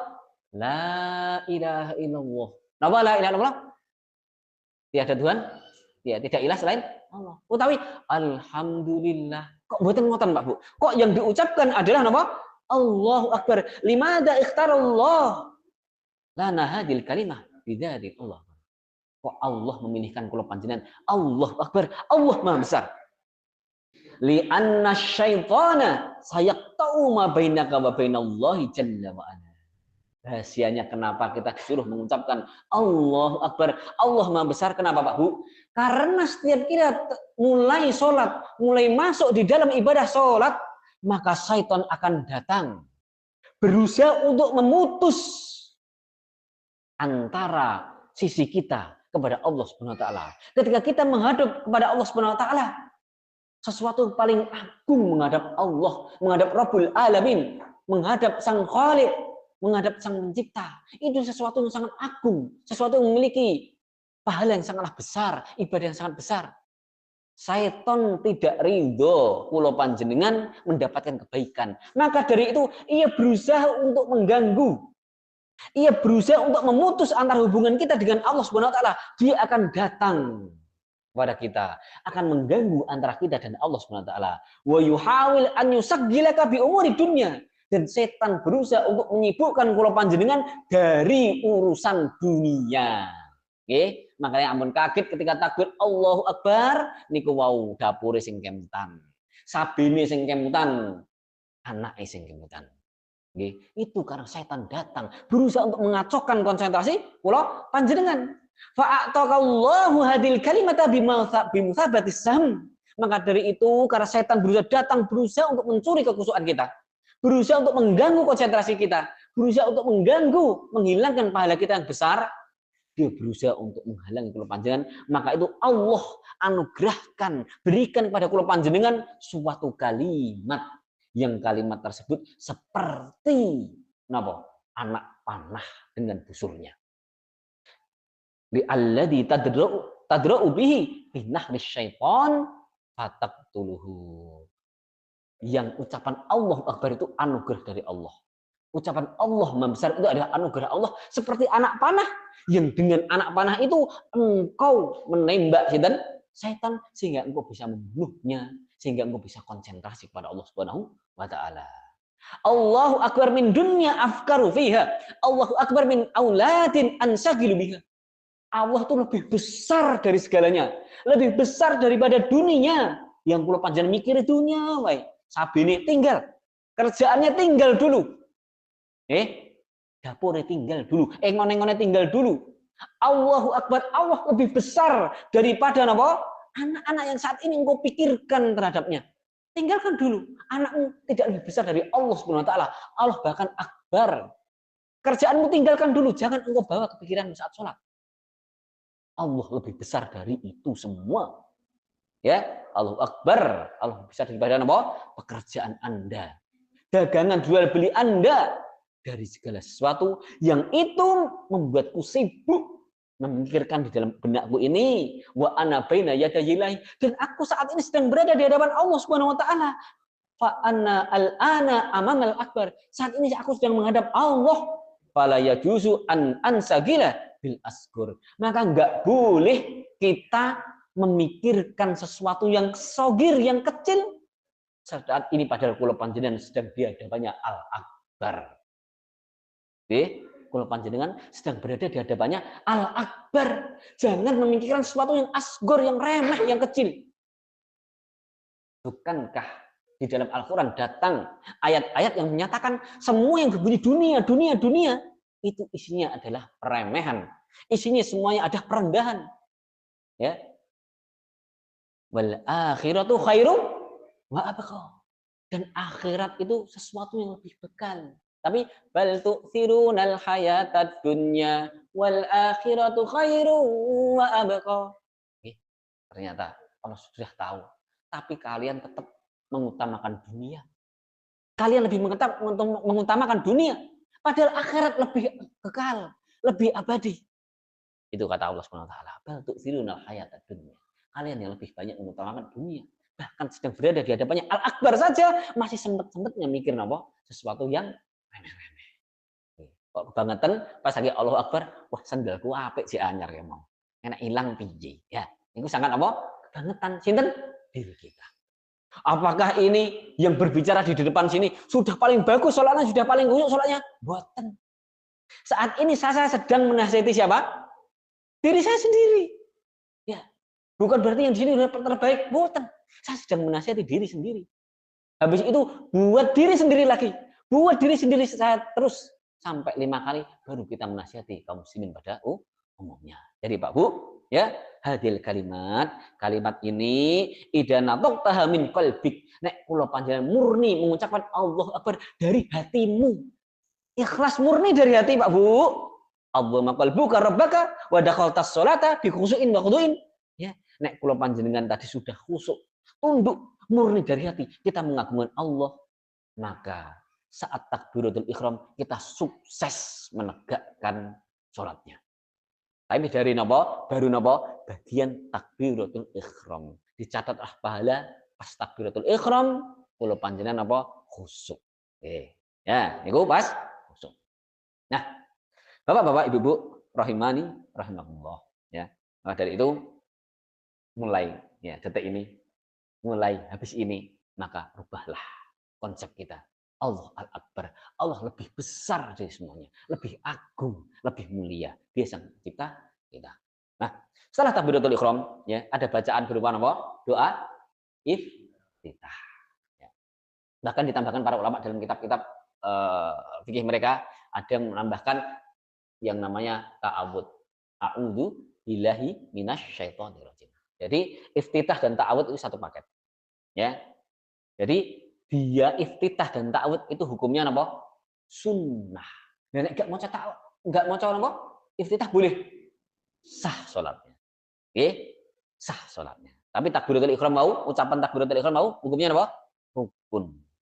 la ilaha illallah. Napa la ilaha illallah? Tiada Tuhan, ya tidak ilah selain Allah. Utawi alhamdulillah. Kok mboten ngoten Pak Bu? Kok yang diucapkan adalah napa? Allahu Akbar. Limada ikhtarallah lana hadil kalimah bidzati Allah. Kok Allah memilihkan kula panjenengan Allahu Akbar. Allah Maha besar. Li anna syaitana sayaqta'u ma bainaka wa bainallahi jalla wa ala. Rahasianya kenapa kita disuruh mengucapkan Allahu Akbar, Allah Maha besar. Kenapa Pak Bu? Karena setiap kita mulai sholat, mulai masuk di dalam ibadah sholat, maka syaitan akan datang berusaha untuk memutus antara sisi kita kepada Allah Subhanahu wa taala. Ketika kita menghadap kepada Allah Subhanahu wa taala, sesuatu paling agung menghadap Allah, menghadap Rabbul Alamin, menghadap Sang Khaliq, menghadap Sang Pencipta. Itu sesuatu yang sangat agung, sesuatu yang memiliki pahala yang sangatlah besar, ibadah yang sangat besar. Syaitan tidak ridho kula panjenengan mendapatkan kebaikan. Maka dari itu ia berusaha untuk mengganggu. Ia berusaha untuk memutus antara hubungan kita dengan Allah Subhanahu wa taala. Dia akan datang kepada kita, akan mengganggu antara kita dan Allah Subhanahu wa taala. Wa yuhawil an yusaggilaka bi umuri dunya. Dan setan berusaha untuk menyibukkan kula panjenengan dari urusan dunia. Oke, makanya ampun kaget ketika takbir Allahu Akbar niku wau dapure sing kemutan. Sabine sing kemutan, anake sing kemutan. Oke, itu karena setan datang berusaha untuk mengacaukan konsentrasi kula panjenengan. Fa'ataqallahu hadil kalimata bimusabatis sam. Maka dari itu karena setan berusaha untuk mencuri kekhusyuan kita. Berusaha untuk mengganggu konsentrasi kita, berusaha untuk mengganggu, menghilangkan pahala kita yang besar, dia berusaha untuk menghalangi kula panjenengan. Maka itu Allah anugerahkan, berikan kepada kula panjenengan suatu kalimat, yang kalimat tersebut seperti napa? Anak panah dengan busurnya. Li alladzi tadra'u bihi binahri syaitan fataqtuluhu. Yang ucapan Allah Akbar itu anugerah dari Allah. Ucapan Allah Maha Besar itu adalah anugerah Allah seperti anak panah yang dengan anak panah itu engkau menembak setan sehingga engkau bisa membunuhnya, sehingga engkau bisa konsentrasi kepada Allah Subhanahu wa taala. Allahu akbar min dunya afkaru fiha. Allahu akbar min auladin ansagilu biha. Allah itu lebih besar dari segalanya, lebih besar daripada dunia. Yang kula panjenengan mikir dunia wae. Sabene tinggal. Kerjaannya tinggal dulu. Dapurnya tinggal dulu. Ngone-ngone tinggal dulu. Allahu akbar, Allah lebih besar daripada apa? Anak-anak yang saat ini engkau pikirkan terhadapnya. Tinggalkan dulu. Anakmu tidak lebih besar dari Allah Subhanahu wa taala. Allah bahkan akbar. Kerjaanmu tinggalkan dulu, jangan engkau bawa kepikiran saat sholat. Allah lebih besar dari itu semua. Ya, Allahu akbar. Allah lebih besar daripada apa? Pekerjaan Anda. Dagangan jual beli Anda. Dari segala sesuatu yang itu membuatku sibuk memikirkan di dalam benakku ini, wa ana baina yadayillahi, dan aku saat ini sedang berada di hadapan Allah Subhanahu wa taala. Fa anna al-ana amamal akbar. Saat ini aku sedang menghadap Allah. Fala yajuzu an ansagila bil asgur. Maka enggak boleh kita memikirkan sesuatu yang sogir, yang kecil. Saat ini padahal kula panjenengan sedang di hadapannya Al-Akbar. Kula panjenengan sedang berada di hadapannya Al-Akbar. Jangan memikirkan sesuatu yang asgor, yang remeh, yang kecil. Bukankah di dalam Al-Quran datang ayat-ayat yang menyatakan semua yang berbunyi dunia, itu isinya adalah peremehan. Isinya semuanya ada perendahan. Ya. Wal akhiratu khairum wa abqa. Dan akhirat itu sesuatu yang lebih bekal. Tapi bal tu'thirunal hayatad dunya wal akhiratu khairum wa abqa. Ternyata Allah sudah tahu, tapi kalian tetap mengutamakan dunia. Kalian lebih mengutamakan dunia, padahal akhirat lebih kekal, lebih abadi. Itu kata Allah Subhanahu wa taala, bal tu'thirunal hayatad dunya. Kalian yang lebih banyak mengutamakan dunia. Bahkan sedang berada di hadapannya Al-Akbar saja masih sempet-sempetnya mikir apa? Sesuatu yang remeh-remeh. Kok kebangetan pas lagi Allahu Akbar, wah sandalku apik si anyar ya mau. Enak hilang piye. Ya, itu sangat apa? Kebangetan sinten? Diri kita. Apakah ini yang berbicara di depan sini sudah paling bagus sholatnya, sudah paling khusyuk sholatnya? Boten. Saat ini saya sedang menasihati siapa? Diri saya sendiri. Ya, bukan berarti yang di sini sudah terbaik. Boten. Saya sedang menasihati diri sendiri. Habis itu buat diri sendiri lagi. Buat diri sendiri saya terus sampai 5 kali baru kita menasihati kaum muslimin pada umumnya. Jadi Pak Bu, ya, hadil kalimat ini idana taqtaha min qalbik. Nek kula panjenengan murni mengucapkan Allahu Akbar dari hatimu. Ikhlas murni dari hati Pak Bu. Allahumma qalbuka rabbaka wa dakhaltas sholata bi khusyu'in wa khudu'in. Ya, nek kula panjenengan tadi sudah khusyuk, tunduk murni dari hati, kita mengagungkan Allah, maka saat takbiratul ihram kita sukses menegakkan sholatnya. Tapi dari napa? Baru napa? Bagian takbiratul ihram. Dicatatlah pahala pas takbiratul ihram kula panjenengan napa? Khusyuk. Ya, niku pas khusyuk. Nah, Bapak-bapak, Ibu-ibu rahimani rahimakumullah, ya. Maka dari itu mulai ya detik ini, mulai habis ini, maka rubahlah konsep kita. Allah Al-Akbar. Allah lebih besar dari semuanya, lebih agung, lebih mulia. Dia sang pencipta kita. Nah, setelah takbiratul ihram, ya, ada bacaan berupa apa? Doa iftitah. Ya. Bahkan ditambahkan para ulama dalam kitab-kitab fikih mereka ada yang menambahkan yang namanya ta'awud. A'udzu billahi minasyaitonir rajim. Jadi iftitah dan ta'awud itu satu paket. Ya. Jadi dia iftitah dan ta'awud itu hukumnya apa? Sunnah. Dan enggak mau ta'awud, enggak mau apa? Iftitah boleh. Sah salatnya. Oke? Sah salatnya. Tapi takbiratul ihram mau, ucapan takbiratul ihram mau, hukumnya apa? Rukun.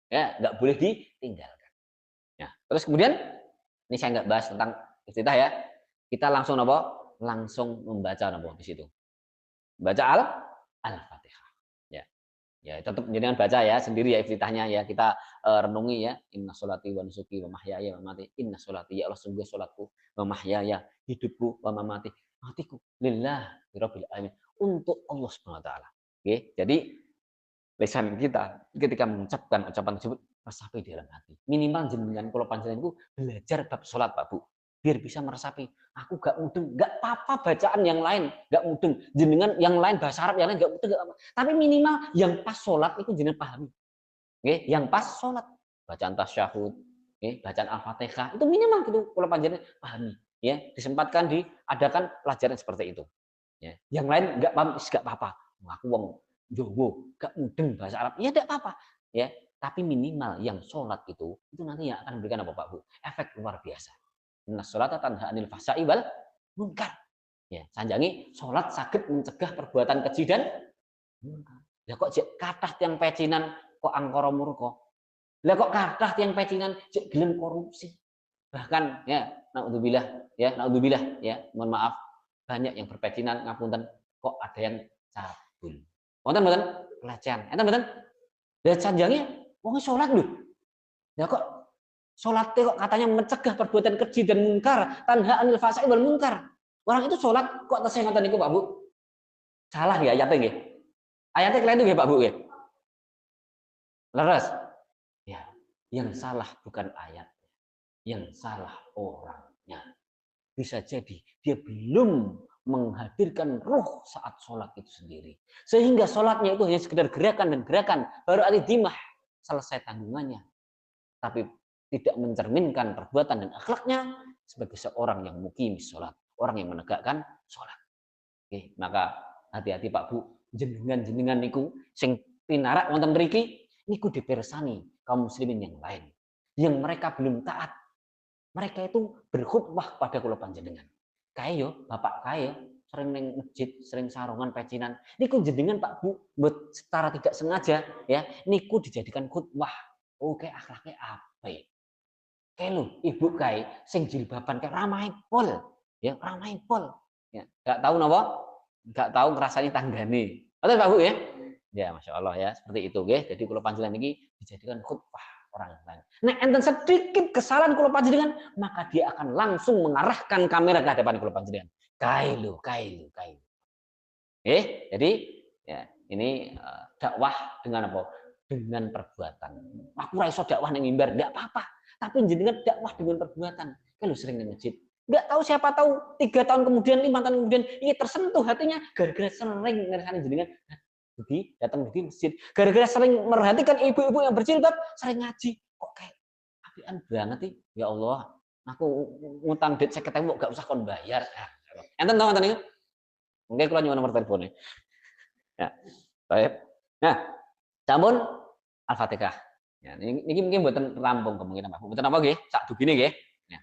Ya, enggak boleh ditinggalkan. Ya, terus kemudian ini saya enggak bahas tentang iftitah ya. Kita langsung apa? Langsung membaca apa di situ. Baca Al-Fatihah. Ya. Ya, tetap jenengan baca ya sendiri ya iftitahnya ya. Kita renungi ya. Inna sholati wa nusuki wa mahyaya wa mamati. Inna sholati ya Allah sungguh sholatku wa mahyaya, hidupku wa mamati. Matiku lillah rabbil alamin. Untuk Allah Subhanahu wa taala. Oke, jadi lisan kita ketika mengucapkan ucapan tersebut resapi di dalam hati. Minimal jenengan kalau panjenengan belajar bab sholat Pak Bu. Biar bisa meresapi, aku gak mudeng, gak apa-apa bacaan yang lain, gak mudeng. Jenengan yang lain bahasa Arab yang lain gak mudeng, gak apa. Tapi minimal yang pas sholat itu jenengan pahami. Oke, yang pas sholat, bacaan tasyahud, bacaan Al-Fatihah itu minimal gitu kalau panjenengan pahami. Ya, disempatkan diadakan pelajaran seperti itu. Ya, yang lain gak paham, gak apa-apa. Aku wong Jowo, gak mudeng bahasa Arab, ya tidak apa-apa. Ya, tapi minimal yang sholat itu nanti yang akan memberikan apa Pak Bu? Efek luar biasa. Inna sholata tanha anil fahsya'i wal munkar. Ya, sanjangi sholat saged mencegah perbuatan keji dan munkar. Lah kok jek kathah tiyang pecinan kok angkara murka. Lah kok kathah tiyang pecinan jek gelem korupsi. Bahkan ya, naudzubillah ya, mohon maaf banyak yang berpecinan ngapunten kok ada yang cabul. Wonten mboten? Pelecehan. Enten mboten? Lah sanjange wong sholat lho. Lah kok sholat kok katanya mencegah perbuatan keji dan munkar, tanha anil fahsya'i wal munkar. Orang itu sholat kok tesih ngoten niku Pak Bu? Salah nggih ayatnya nggih? Ayatnya kalian nggih Pak Bu nggih? Leres? Ya, yang salah bukan ayat, yang salah orangnya. Bisa jadi dia belum menghadirkan ruh saat sholat itu sendiri. Sehingga sholatnya itu hanya sekedar gerakan dan gerakan, baru al-dimah selesai tanggungannya. Tapi tidak mencerminkan perbuatan dan akhlaknya sebagai seorang yang mukim sholat, orang yang menegakkan sholat. Oke, maka hati-hati Pak Bu, jenengan niku sing pinarak wonten mriki niku dipirsani kaum muslimin yang lain yang mereka belum taat. Mereka itu berkhutbah pada kula panjenengan. Kae yo, bapak kae sering neng masjid, sering sarungan pecinan. Niku jenengan Pak Bu, buat secara tidak sengaja ya, niku dijadikan khutbah. Oke, akhlaknya apa ya? Kayak lu, ibu kayak sing jilbaban kayak ramai pol, ya ramai pol, ya nggak tahu napa, nggak tahu ngerasani tanggane, betul Pak Bu ya, ya masya Allah ya seperti itu, ya. Jadi kalau panjenengan ini dijadikan khutbah orang yang lain. Nah, enten sedikit kesalahan kalau panjenengan, maka dia akan langsung mengarahkan kamera ke hadapan kalau panjenengan. Kailu. Jadi ya ini dakwah dengan apa? Dengan perbuatan. Aku ra iso dakwah ning mimbar, enggak apa-apa. Tapi jenengan dakwah dengan perbuatan. Kalau sering di masjid, enggak tahu siapa tahu 3 tahun kemudian, 5 tahun kemudian ini tersentuh hatinya gara-gara sering ngersani jenengan datang di masjid. Gara-gara sering merhatikan ibu-ibu yang berjilbab, sering ngaji. Kok kayak apian banget nih. Ya Allah, aku ngutang duit 50.000 enggak usah kon bayar. Enten tahu enten itu? Mungkin kalau nyuwun nomor teleponnya. Ya, baik. Nah, sampun Al-Fatihah. Ya, ini mungkin buatan rampung kemungkinan Pak. Buatan apa nggih? Sak dugine nggih. Ya.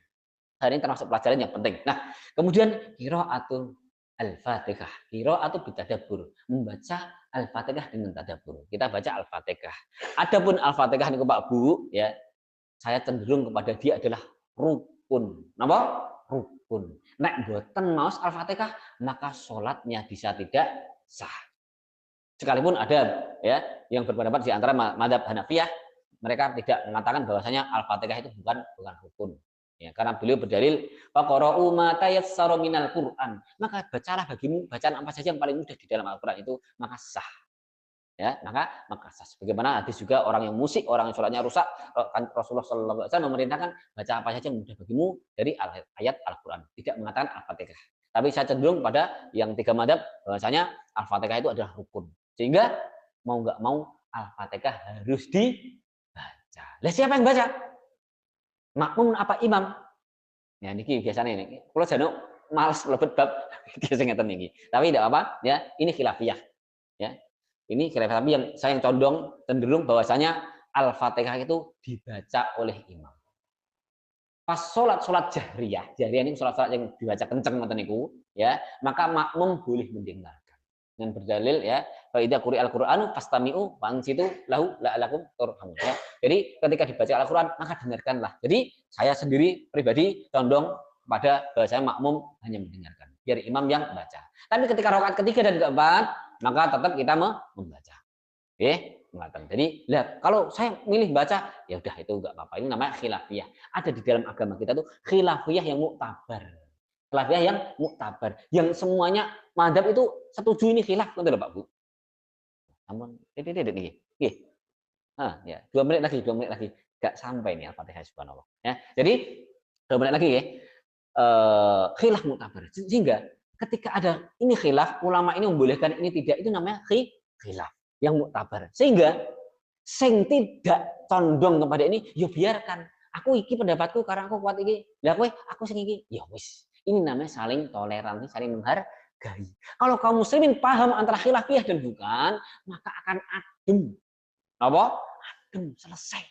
Hari ini termasuk pelajaran yang penting. Nah, kemudian qiraatul Al-Fatihah. Qiraatul bitadabbur. Membaca Al-Fatihah dengan tadabbur. Kita baca Al-Fatihah. Adapun Al-Fatihah niku Pak Bu, ya, saya cenderung kepada dia adalah rukun. Napa? Rukun. Nek boten maos Al-Fatihah, maka sholatnya bisa tidak sah. Sekalipun ada ya yang berpendapat di antara madzhab Hanafiyah, mereka tidak mengatakan bahwasanya Al-Fatihah itu bukan rukun. Ya, karena beliau berdalil faqra'u ma tayassara minal Qur'an. Maka bacalah bagimu bacaan apa saja yang paling mudah di dalam Al-Qur'an itu, maka sah. Ya, maka sah. Bagaimana hadis juga orang yang musik, orang yang sholatnya rusak, Rasulullah SAW memerintahkan baca apa saja yang mudah bagimu dari ayat Al-Qur'an, tidak mengatakan Al-Fatihah. Tapi saya cenderung pada yang 3 madzhab bahwasanya Al-Fatihah itu adalah rukun. Sehingga mau nggak mau Al-Fatihah harus dibaca. Lah siapa yang baca? Makmum apa imam? Ya niki biasanya ini. Kalau jano males lebet bab biasa ngeten niki. Tapi tidak apa, ya ini khilafiyah. Ya. Ini khilafiyah tapi yang saya yang condong cenderung bahwasanya Al-Fatihah itu dibaca oleh imam. Pas sholat jahriyah ini sholat yang dibaca kenceng ngoten niku, ya, maka makmum boleh mendengarkan. Dengan berdalil ya, fa idza quri'al Qur'anu fastami'u situ lahu la'alakum turhamun ya. Jadi ketika dibaca Al-Qur'an maka dengarkanlah. Jadi saya sendiri pribadi condong pada bahasanya makmum hanya mendengarkan, biar imam yang baca. Tapi ketika rakaat ketiga dan keempat maka tetap kita membaca. Jadi lihat, kalau saya milih baca, ya udah itu enggak apa-apa. Ini namanya khilafiyah. Ada di dalam agama kita tuh khilafiyah yang muktabar. Khilafiyah yang muktabar, yang semuanya madzhab itu setuju ini khilaf, betul Pak Bu. Namun titik nih. Nggih. Ya, 2 menit lagi, 2 menit lagi. Enggak sampai nih Al-Fatihah subhanallah. Ya. Jadi 2 menit lagi ya. Khilaf muktabar. Sehingga ketika ada ini khilaf, ulama ini membolehkan ini tidak, itu namanya khilaf yang muktabar. Sehingga sing tidak condong kepada ini, ya biarkan. Aku iki pendapatku karena aku kuat iki. Lah kowe aku sing iki, ya wis. Ini namanya saling toleransi, saling menghargai. Kalau kaum muslimin paham antara khilafiyah dan bukan, maka akan adem. Apa? Adem, selesai.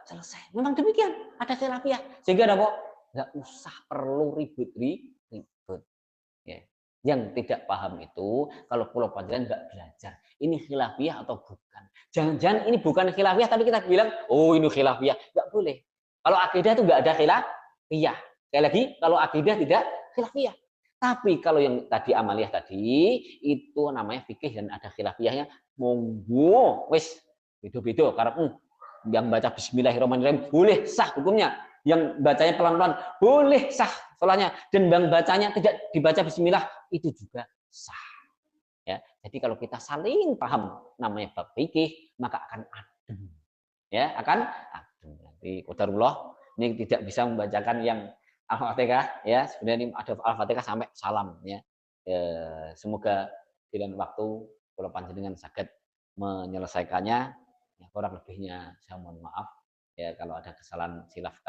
Selesai. Memang demikian, ada khilafiyah. Sehingga apa? Enggak usah perlu ribut. Ya. Yang tidak paham itu, kalau pulau panjenengan enggak belajar, ini khilafiyah atau bukan. Jangan-jangan ini bukan khilafiyah, tapi kita bilang, oh ini khilafiyah. Enggak boleh. Kalau akidah itu enggak ada khilafiyah. Sekali lagi, kalau akidah tidak khilafiyah. Tapi kalau yang tadi amaliyah tadi, itu namanya fikih dan ada khilafiyahnya. Monggo, wis beda-beda karena yang baca bismillahirrahmanirrahim boleh sah hukumnya, yang bacanya pelan-pelan boleh sah sholatnya, dan yang bacanya tidak dibaca bismillah itu juga sah. Ya, jadi kalau kita saling paham namanya bab fikih, maka akan adem. Ya, akan adem. Nanti qadarullah ini tidak bisa membacakan yang Al-Fatihah ya, sebenarnya ini ada Al-Fatihah sampai salam ya. Semoga di lain waktu kalau panjenengan sakit menyelesaikannya, ya kurang lebihnya saya mohon maaf ya kalau ada kesalahan khilaf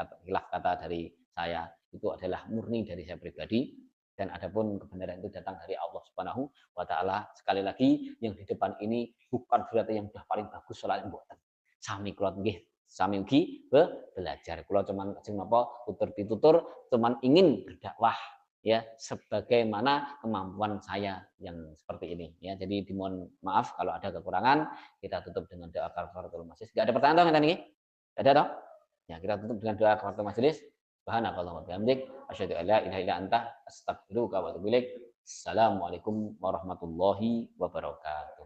kata dari saya, itu adalah murni dari saya pribadi, dan adapun kebenaran itu datang dari Allah Subhanahu wa taala. Sekali lagi, yang di depan ini bukan berarti yang sudah paling bagus salat mboten. Sami kula nggih, sami ugi belajar. Kula cuman ajeng napa tutur pitutur, cuman ingin berdakwah ya sebagaimana kemampuan saya yang seperti ini ya. Jadi dimohon maaf kalau ada kekurangan. Kita tutup dengan doa kafaratul majelis. Enggak ada pertanyaan toh nih? Ada toh? Ya, kita tutup dengan doa kafaratul majelis. Subhanakallahumma wa bihamdik asyhadu an la ilaha illa anta astaghfiruka wa atubu ilaik. Assalamualaikum warahmatullahi wabarakatuh.